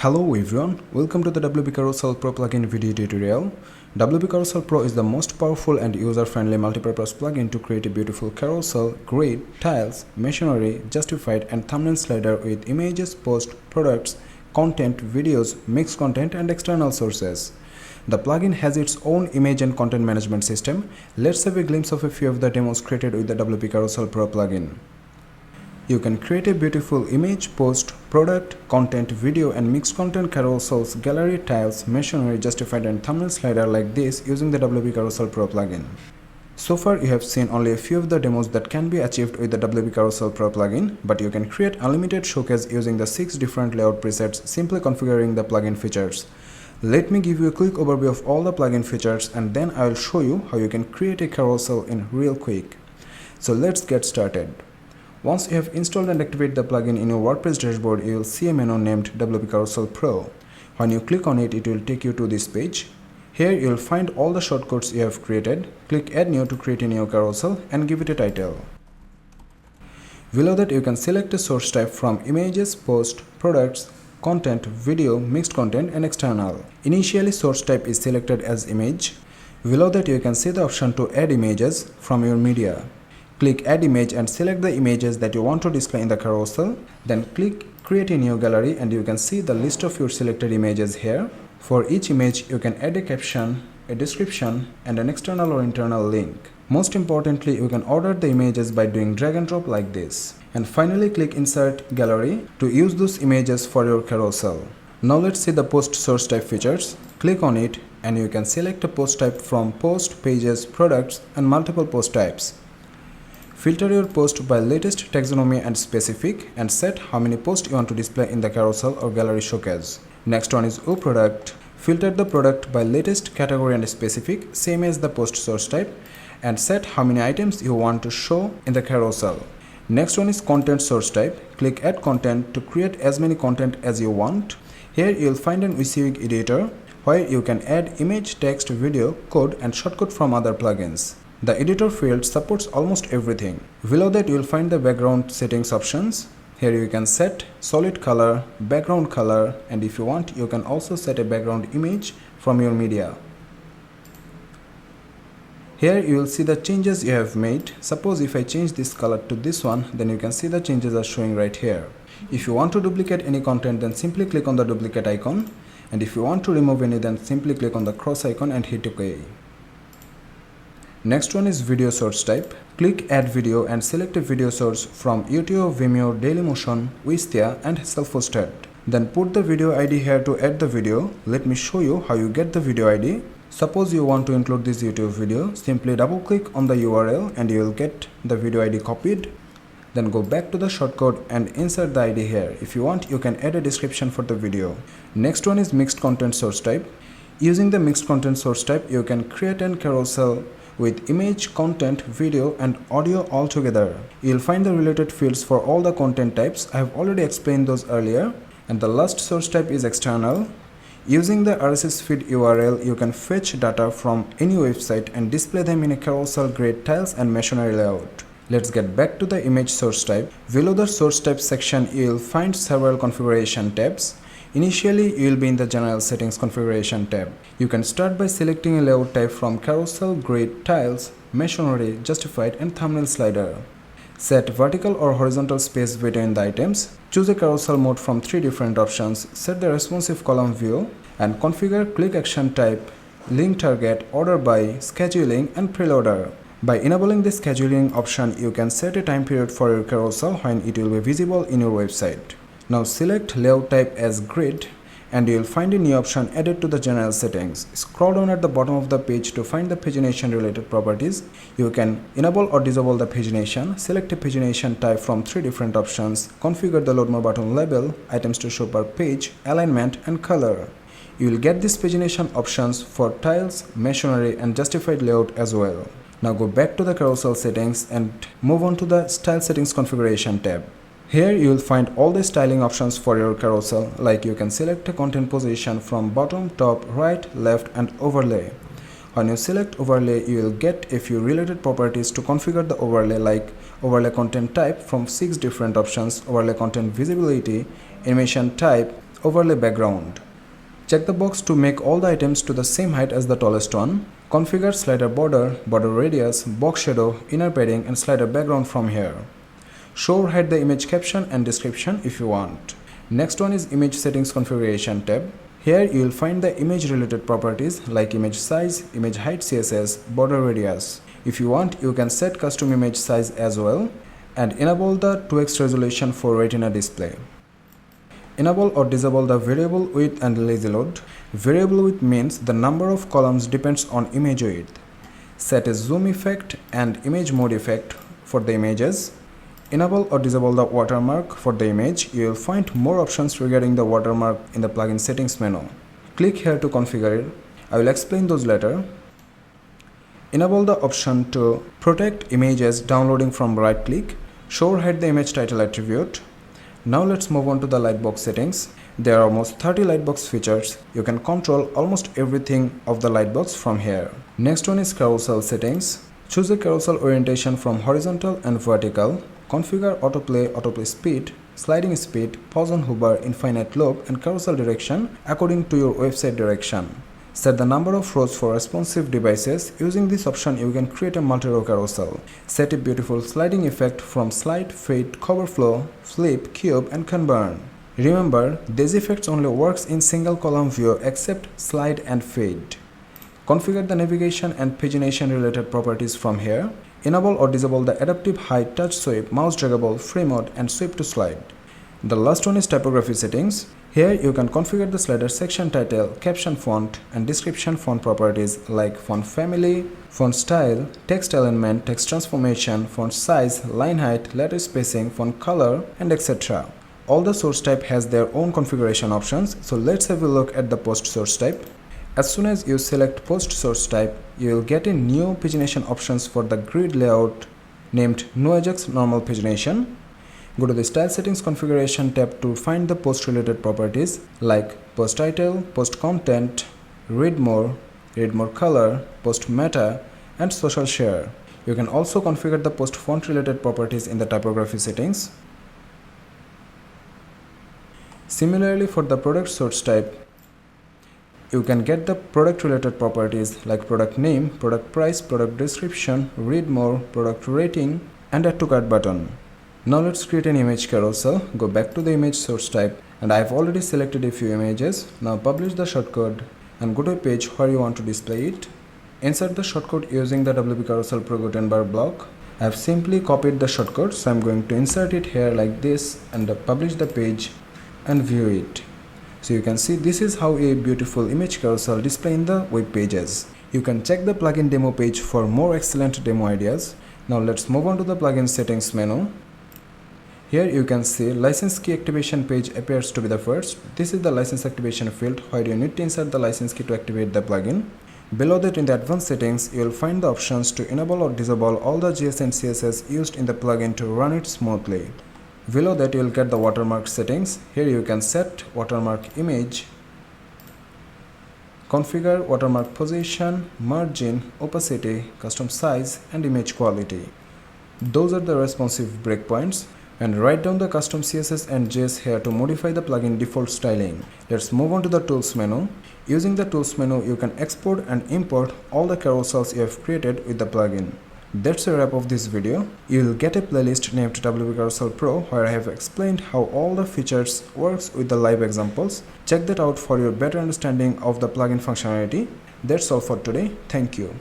Hello everyone, welcome to the WP Carousel Pro plugin video tutorial. WP Carousel Pro is the most powerful and user-friendly multi-purpose plugin to create a beautiful carousel, grid, tiles, machinery, justified and thumbnail slider with images, posts, products, content, videos, mixed content and external sources. The plugin has its own image and content management system. Let's have a glimpse of a few of the demos created with the WP Carousel Pro plugin. You can create a beautiful image, post, product, content, video and mixed content carousels, gallery, tiles, machinery, justified and thumbnail slider like this using the WP Carousel Pro plugin. So far you have seen only a few of the demos that can be achieved with the WP Carousel Pro plugin, but you can create unlimited showcase using the 6 different layout presets simply configuring the plugin features. Let me give you a quick overview of all the plugin features and then I will show you how you can create a carousel in real quick. So let's get started. Once you have installed and activated the plugin in your WordPress dashboard, you will see a menu named WP Carousel Pro. When you click on it, it will take you to this page. Here you will find all the shortcodes you have created. Click Add New to create a new carousel and give it a title. Below that, you can select a source type from images, post, products, content, video, mixed content and external. Initially, source type is selected as image. Below that, you can see the option to add images from your media. Click Add Image and select the images that you want to display in the carousel. Then click Create a New Gallery and you can see the list of your selected images here. For each image, you can add a caption, a description, and an external or internal link. Most importantly, you can order the images by doing drag and drop like this. And finally, click Insert Gallery to use those images for your carousel. Now let's see the post source type features. Click on it and you can select a post type from post, pages, products, and multiple post types. Filter your post by latest taxonomy and specific and set how many posts you want to display in the carousel or gallery showcase. Next one is product. Filter the product by latest category and specific, same as the post source type, and set how many items you want to show in the carousel. Next one is content source type. Click Add Content to create as many content as you want. Here you will find an WYSIWYG editor where you can add image, text, video, code and shortcode from other plugins. The editor field supports almost everything. Below that you will find the background settings options. Here you can set solid color, background color, and if you want you can also set a background image from your media. Here you will see the changes you have made. Suppose if I change this color to this one, then you can see the changes are showing right here. If you want to duplicate any content, then simply click on the duplicate icon, and if you want to remove any, then simply click on the cross icon and hit OK. Next one is video source type. Click Add Video and select a video source from YouTube, Vimeo, Dailymotion, Wistia and self-hosted. Then put the video ID here to add the video. Let me show you how you get the video ID. Suppose you want to include this YouTube video, simply double click on the URL and you will get the video ID copied. Then go back to the shortcode and insert the ID here. If you want, you can add a description for the video. Next one is mixed content source type. Using the mixed content source type, you can create a carousel with image, content, video and audio all together. You'll find the related fields for all the content types. I have already explained those earlier. And the last source type is external. Using the RSS feed URL, you can fetch data from any website and display them in a carousel, grid, tiles and machinery layout. Let's get back to the image source type. Below the source type section, you will find several configuration tabs. Initially, you will be in the General Settings Configuration tab. You can start by selecting a layout type from carousel, grid, tiles, machinery, justified and thumbnail slider. Set vertical or horizontal space between the items. Choose a carousel mode from 3 different options. Set the responsive column view and configure click action type, link target, order by, scheduling and preloader. By enabling the scheduling option, you can set a time period for your carousel when it will be visible in your website. Now select layout type as grid and you will find a new option added to the general settings. Scroll down at the bottom of the page to find the pagination related properties. You can enable or disable the pagination. Select a pagination type from 3 different options. Configure the load more button label, items to show per page, alignment and color. You will get these pagination options for tiles, machinery and justified layout as well. Now go back to the carousel settings and move on to the style settings configuration tab. Here you will find all the styling options for your carousel, like you can select a content position from bottom, top, right, left and overlay. When you select overlay, you will get a few related properties to configure the overlay, like overlay content type from 6 different options, overlay content visibility, animation type, overlay background. Check the box to make all the items to the same height as the tallest one. Configure slider border, border radius, box shadow, inner padding and slider background from here. Show or hide the image caption and description if you want. Next one is image settings configuration tab. Here you will find the image related properties like image size, image height CSS, border radius. If you want, you can set custom image size as well and enable the 2x resolution for retina display. Enable or disable the variable width and lazy load. Variable width means the number of columns depends on image width. Set a zoom effect and image mode effect for the images. Enable or disable the watermark for the image. You will find more options regarding the watermark in the plugin settings menu. Click here to configure it. I will explain those later. Enable the option to protect images downloading from right click. Show or hide the image title attribute. Now let's move on to the Lightbox settings. There are almost 30 Lightbox features. You can control almost everything of the Lightbox from here. Next one is carousel settings. Choose a carousel orientation from horizontal and vertical. Configure autoplay speed, sliding speed, pause on hover, infinite loop and carousel direction according to your website direction. Set the number of rows for responsive devices. Using this option, you can create a multi-row carousel. Set a beautiful sliding effect from slide, fade, cover flow, flip, cube and convert. Remember, these effects only works in single column view except slide and fade. Configure the navigation and pagination related properties from here. Enable or disable the adaptive height, touch sweep, mouse draggable, free mode and sweep to slide. The last one is typography settings. Here you can configure the slider section title, caption font and description font properties like font family, font style, text alignment, text transformation, font size, line height, letter spacing, font color and etc. All the source type has their own configuration options, so let's have a look at the post source type. As soon as you select post source type, you will get a new pagination options for the grid layout named No Ajax Normal Pagination. Go to the style settings configuration tab to find the post related properties like post title, post content, read more color, post meta and social share. You can also configure the post font related properties in the typography settings. Similarly, for the product source type, you can get the product related properties like product name, product price, product description, read more, product rating and add to cart button. Now let's create an image carousel. Go back to the image source type and I have already selected a few images. Now publish the shortcode and go to a page where you want to display it. Insert the shortcode using the WP Carousel Pro Gutenberg block. I have simply copied the shortcode, so I'm going to insert it here like this and publish the page and view it. So you can see this is how a beautiful image carousel display in the web pages. You can check the plugin demo page for more excellent demo ideas. Now let's move on to the plugin settings menu. Here you can see license key activation page appears to be the first. This is the license activation field where you need to insert the license key to activate the plugin. Below that in the advanced settings, you will find the options to enable or disable all the JS and CSS used in the plugin to run it smoothly. Below that you will get the watermark settings. Here you can set watermark image, configure watermark position, margin, opacity, custom size and image quality. Those are the responsive breakpoints. And write down the custom CSS and JS here to modify the plugin default styling. Let's move on to the tools menu. Using the tools menu, you can export and import all the carousels you have created with the plugin. That's a wrap of this video. You will get a playlist named WP Carousel Pro where I have explained how all the features works with the live examples. Check that out for your better understanding of the plugin functionality. That's all for today. Thank you.